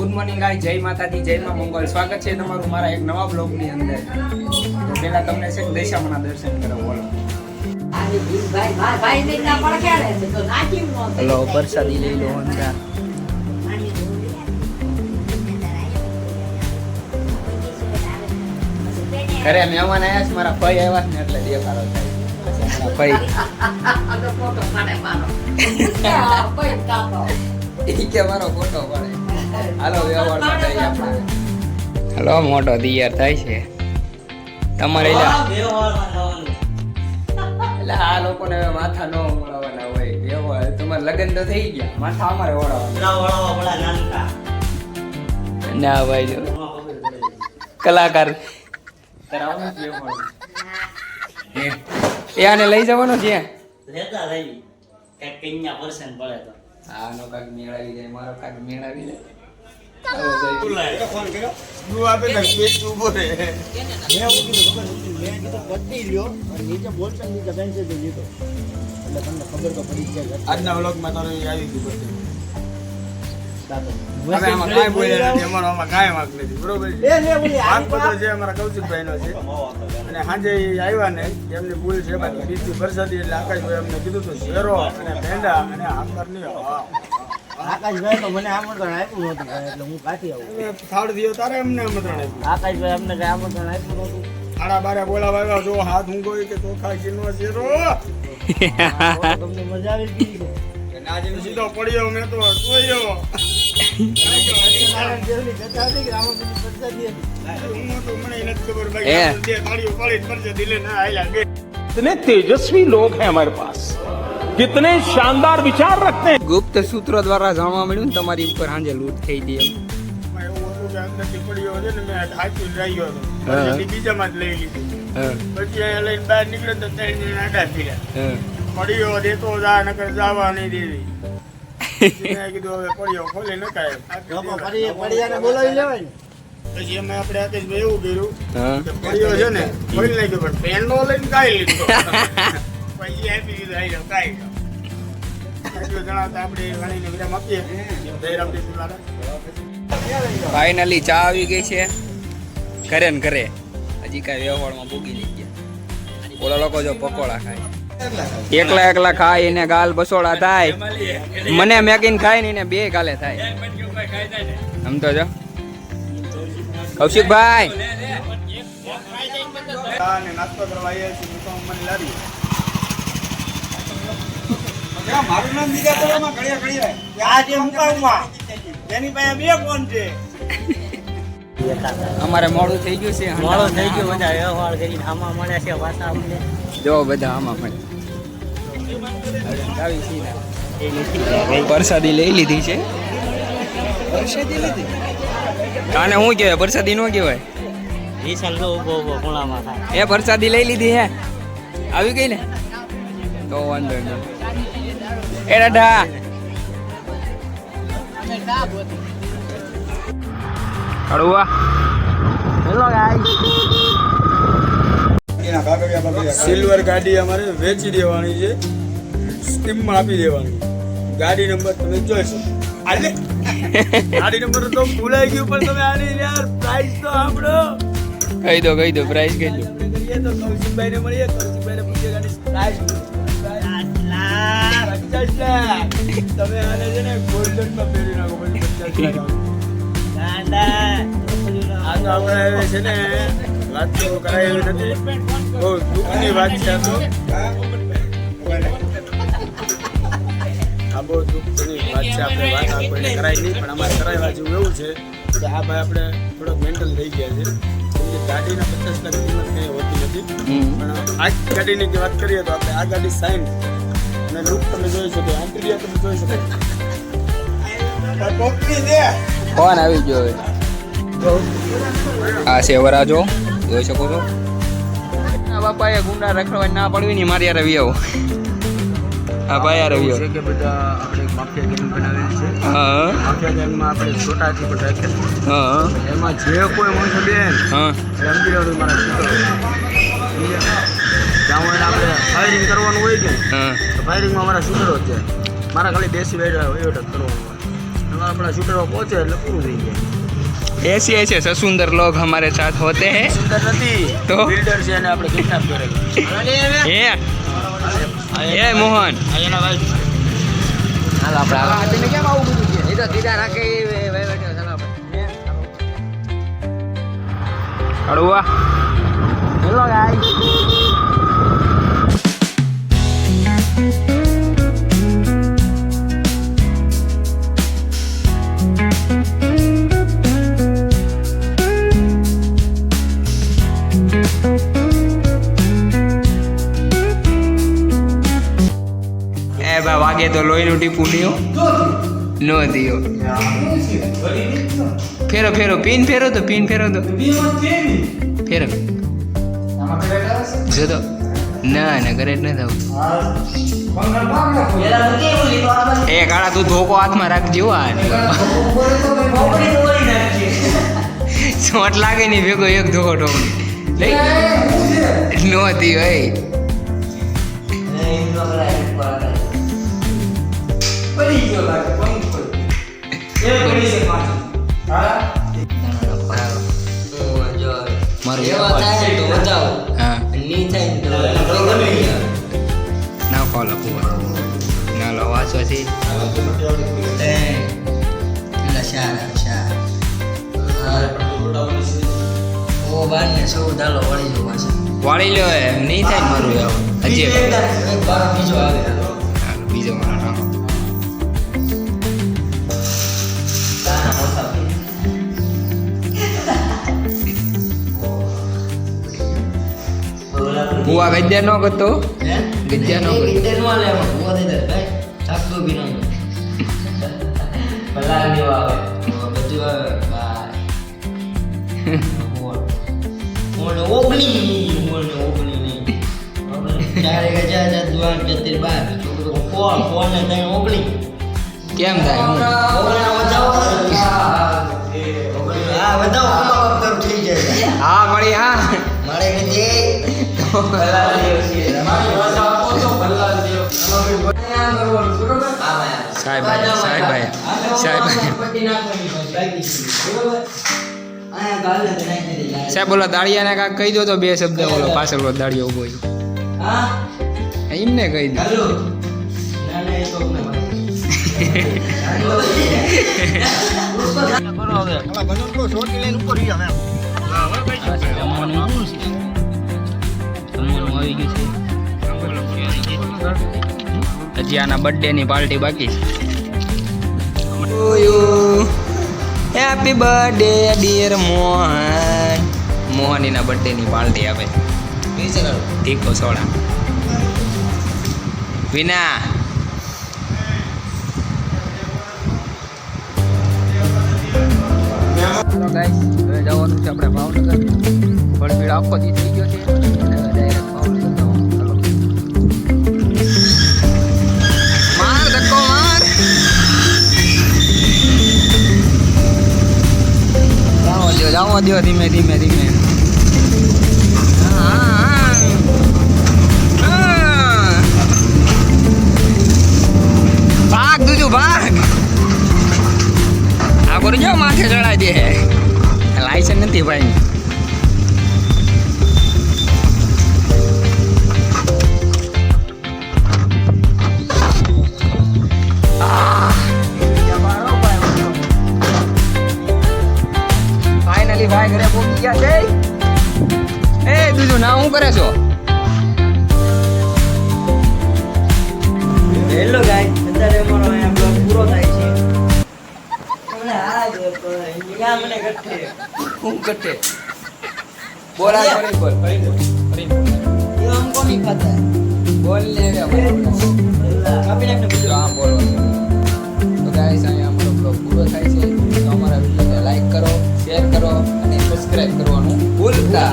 Good morning guys, જય માતાજી, જય માં મંગળ. સ્વાગત છે તમારું મારા એક નવા બ્લોગ ની અંદર. તો પહેલા તમને છે દશામાના દર્શન કરાવો. બોલો હલો, પ્રસાદી લઈ લો. ઘરે મહેમાન આવ્યા છે, મારા ભાઈ આવ્યા ને એટલે દેખાડો થાય. ભાઈ કે મારો ફોટો પડે. હાલો વ્યવહાર માટે આપણે. હાલો, મોટો તૈયાર થાય છે તમારે. એટલે આ લોકોને હવે માથા ન ઓળાવવાના હોય. વ્યવહાર તમારે લગ્ન તો થઈ ગયા, માથા અમારે ઓળાવવાના ના ભાઈ. જો કલાકાર એ આને લઈ જવાનો છે. આનો કાક મેળાવી જાય, મારો કાક મેળાવી જાય. આજના વ્લોગમાં તારો આવી ગયું. હવે આમાં કાંઈ બોલ્યા નથી, અમારો કાંઈ વાંક નથી, બરોબર છે. વાંક બધો છે અમારા કૌશિકભાઈનો છે. અને સાંજે આવ્યા ને એમની ભૂલ છે, બાકી બીજી વરસાદી એટલે આકાશભાઈ અમને કીધું હતું શેરો અને ભેંડા અને આંકર નહીં. આકાશભાઈ તો મને આમંત્રણ આપ્યું નહોતું એટલે હું પાછી આવું. થાળ દિયો તારે અમને આમંત્રણ આપ્યું. આકાશભાઈ અમને કઈ આમંત્રણ આપ્યું નહોતું. આડા બારે બોલાવા આવ્યા જો હાથ ઊંઘો કે ચોખા ઘીનો શેરો. તમને મજા આવી ગઈ છે. નાજીનો સીધો પડ્યો મેં તો જોયો. कितने तेजस्वी लोग हैं हमारे पास, कितने शानदार विचार रखते हैं. ગુપ્ત સૂત્રો દ્વારા જાણવા મળ્યું ને તમારી ઉપર સાંજે લૂંટ થઈ ગઈ. એમ બીજામાં જ લઈ લીધી. પછી અહીંયા લઈને બહાર નીકળે તો આડા ફીર્યા. પડ્યો દેતો જા નકર જવા નહીં દેવી. કીધું હવે પડ્યો ખોલી નકાય. બોલાવી લેવાય ને. પછી અમે આપણે આકેશભાઈ એવું કર્યું કે પડ્યો છે ને ખોલી નાખ્યો, પણ પેનનો લઈને કાઢી લીધો. પછી આપી દીધું આવી જાવ કાઢી જાવ. એટલું જણાવતા આપણે વાણીને વિરામ આપીએ. ફાઇનલી ચા આવી ગઈ છે ઘરે ને ઘરે. હજી કાંઈ વ્યવહારમાં ભૂગી નહીં ગયા. ઓલા લોકો જો પકોડા ખાય, એકલા એકલા ખાય એને ગાલ બસોડા થાય. મને મેકીને ખાય ને એને બે ગાલે થાય. સમજો છો કૌશિકભાઈ. નાસ્તો કરવા મારું નામ બીજા કરવામાં ઘડિયા ઘડિયા આ જે મુકાવમાં એની પાસે બે ફોન છે. અમારે મોડું થઈ ગયું છે. મોડું થઈ ગયું. બધા વ્યવહાર કરીને આમાં મળ્યા છે પાછા અમને. જો બધા આમાં મળે. પ્રસાદી લઈ લીધી છે. પ્રસાદી લીધી કાને શું કહેવાય? પ્રસાદી નો કહેવાય. એ પ્રસાદી લઈ લીધી હે. આવી ગઈ ને તો વાંધો નહીં. એ દાદા હળવા. હેલો ગાઈસ, સિલ્વર ગાડી અમારે વેચી દેવાની છે, સ્કીમમાં આપી દેવાની. ગાડી નંબર તમે જોઈ શકો. ગાડી નંબર તો ભૂલાઈ ગયું, પણ તમે આની યાર પ્રાઇસ તો સાંભળો. કહી દો પ્રાઇસ કહી દો. તો કૌશિકભાઈ ને મળીએ. કૌશિકભાઈ ને પૂછીએ ગાડી પ્રાઇસ. તમે આને છે ને ગોલ્ડન માં પહેરી નાખો. પછી 50 આ તો આપણે છે ને વાત તો કરાયેલી નથી. બહુ દુઃખની વાત છે. આ બહુ દુઃખની વાત છે. આપણે વાત કોઈને કરાય નહીં, પણ અમારે કરાવવા જેવું એવું છે કે આ ભાઈ આપણે થોડોક મેન્ટલ થઈ ગયા છે. ગાડીના 50 લાખ કિંમત કંઈ હોતી નથી. પણ આ ગાડીની જે વાત કરીએ તો આપણે આ ગાડી સાઈન અને લુક તમે જોઈ શકો, ઇન્ટિરિયર તમે જોઈ શકો. ફોન આવી ગયો હવે. આ સેવરા જો જોઈ શકો છો. બાપાએ ગુંડા રખડવા ના પડવી ને મારી યાર રવિયો. હા ભાઈ યાર રવિયો કે બધા આપણે માફિયા ગેમ બનાવેલી છે. હા, માફિયા ગેમમાં આપણે છોટાથી પણ રાખેલું. હા, એમાં જે કોઈ માણસો બેન રમતી મારા છોકરો જ્યાં આપણે ફાયરિંગ કરવાનું હોય કે ફાયરિંગમાં મારા છોકરો છે. મારા ખાલી બેસી બેઠા કરવાનું હોય. આપણા શૂટરો પહોંચે એટલે પૂરું થઈ જાય. ऐसे ससुंदर लोग हमारे साथ होते हैं. સુંદર નથી તો? બિલ્ડર છે અને આપણે કિડનેપ કરેલા. એ મોહન એના ભાઈ હાલ આપણે કેમ આવું બધું છે? એ તો સીધા રાખે અડવા. Hello guys. વાગે તો લોહીનું ટીપું દિયો નો દિયો. ફેરો ફેરો પિન ફેરો તો ફેરો જો તો ના ઘરે જ નથી આવું. એ કાળા તું ધોકો હાથમાં રાખજો. ચોટ લાગે નહીં ભેગો એક ધોકો ઠોકરી લઈ નો દિયો. ના ફોલો ના લો વાંચવાથી વાળી લો એમ નહીં થાય મારું હજી બીજો મારો નામ બુઆ ગજ્જા નો કરતો ગજ્જા નો કેમ થાય હા મળી હા સાહેબ બોલો દાળિયાને કાંઈક કહી દો તો બે શબ્દ બોલો પાછળ દાળિયો ઉભો એમને કહી દો. હજી આના બર્થડે ની પાર્ટી બાકી છે. Happy birthday dear Mohan. મોહનીના બર્થડે ની પાર્ટી આપે તીખો સોડા. વિના ગાઈસ હવે જવાનું છે આપણે ભાવનગર. ભણભીડ આખો દી થઈ ગયો છે અને ડાયરેક્ટ ભાવનગર જવાનું. ચાલો માર ધક્કો માર. જાઓ દો ધીમે ધીમે ધીમે. ભાગ દુજુ ભાગ. આ કરજો માથે ચડાવી દે. લાયસન્સ નથી ભાઈ. ફાઇનલી ભાઈ ઘરે પહોંચી ગયા છે. એ દુજુ ના હું કરે છો? હેલો ગાઈસ, અત્યારે અમારો અહીંયા બ્લોગ પૂરો થાય છે. મને ગઠ્ઠે હું કટે બોલા કરી બોલ કરી દો ये हमको नहीं पता है. બોલ લે काफी टाइम से આમ બોલવાનું. તો ગાઈસ અહીંયા અમારો બ્લોગ પૂરો થાય છે. તો અમારા વિડીયોને લાઈક કરો, શેર કરો અને સબસ્ક્રાઇબ કરવાનું ભૂલતા